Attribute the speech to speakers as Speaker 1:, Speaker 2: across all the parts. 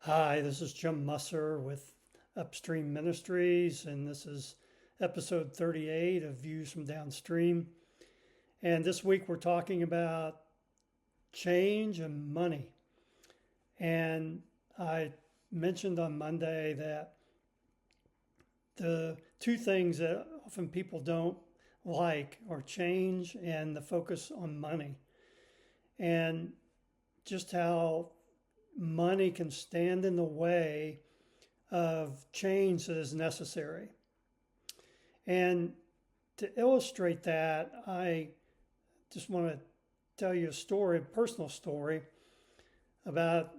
Speaker 1: Hi, this is Jim Musser with Upstream Ministries, and this is episode 38 of Views from Downstream. And this week we're talking about change and money. And I mentioned on Monday that the two things that often people don't like are change and the focus on money, and just how money can stand in the way of change that is necessary. And to illustrate that, I just want to tell you a story, a personal story about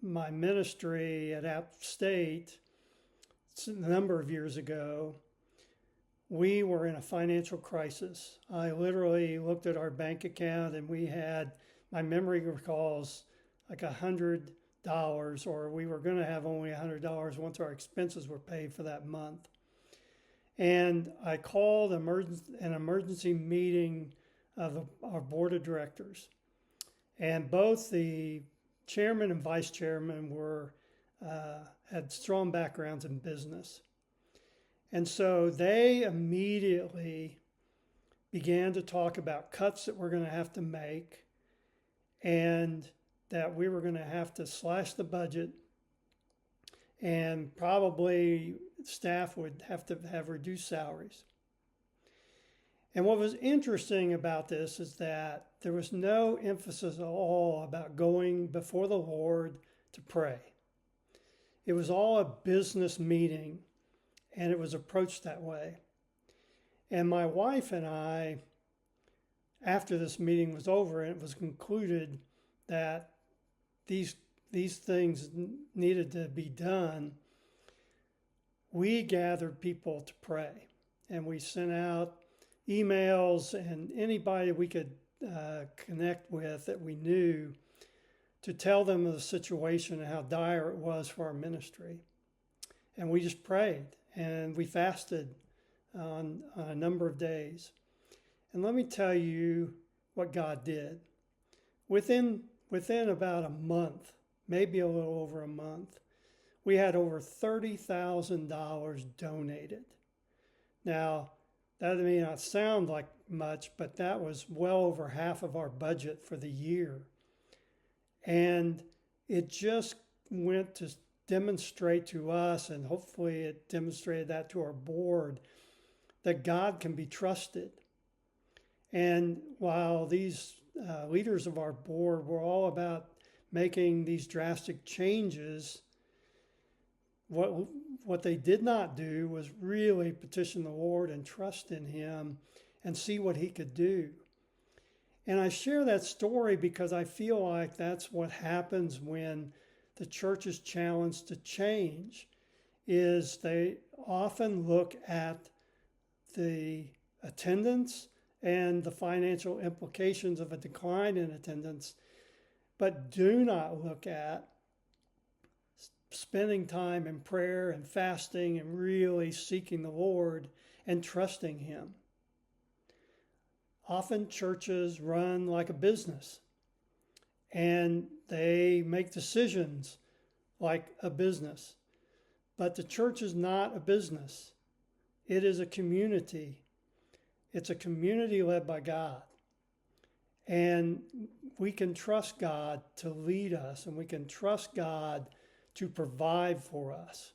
Speaker 1: my ministry at App State. A number of years ago, we were in a financial crisis. I literally looked at our bank account and we had, my memory recalls, like $100, or we were going to have only $100 once our expenses were paid for that month. And I called an emergency meeting of our board of directors. And both the chairman and vice chairman had strong backgrounds in business. And so they immediately began to talk about cuts that we're going to have to make, and that we were going to have to slash the budget, and probably staff would have to have reduced salaries. And what was interesting about this is that there was no emphasis at all about going before the Lord to pray. It was all a business meeting, and it was approached that way. And my wife and I, after this meeting was over and it was concluded that these things needed to be done, we gathered people to pray. And we sent out emails and anybody we could connect with that we knew, to tell them of the situation and how dire it was for our ministry. And we just prayed and we fasted on a number of days. And let me tell you what God did. Within about a month, maybe a little over a month, we had over $30,000 donated. Now, that may not sound like much, but that was well over half of our budget for the year. And it just went to demonstrate to us, and hopefully it demonstrated that to our board, that God can be trusted. And while these leaders of our board were all about making these drastic changes, what they did not do was really petition the Lord and trust in Him and see what He could do. And I share that story because I feel like that's what happens when the church is challenged to change, is they often look at the attendance and the financial implications of a decline in attendance, but do not look at spending time in prayer and fasting and really seeking the Lord and trusting Him. Often churches run like a business, and they make decisions like a business. But the church is not a business. It is a community. It's a community led by God. And we can trust God to lead us, and we can trust God to provide for us.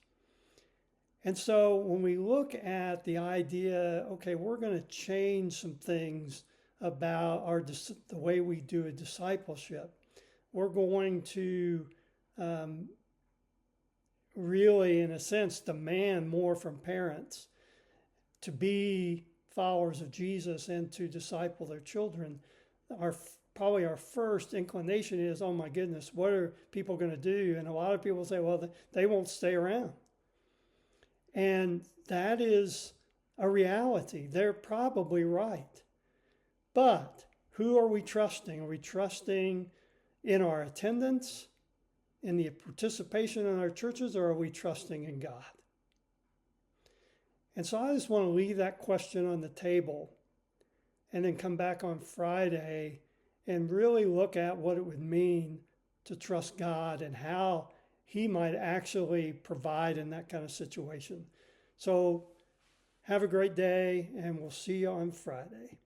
Speaker 1: And so when we look at the idea, okay, we're going to change some things about the way we do a discipleship. We're going to really, in a sense, demand more from parents to be followers of Jesus and to disciple their children. Probably our first inclination is, oh my goodness, what are people going to do? And a lot of people say, well, they won't stay around. And that is a reality. They're probably right. But who are we trusting? Are we trusting in our attendance, in the participation in our churches, or are we trusting in God? And so I just want to leave that question on the table and then come back on Friday and really look at what it would mean to trust God and how he might actually provide in that kind of situation. So have a great day, and we'll see you on Friday.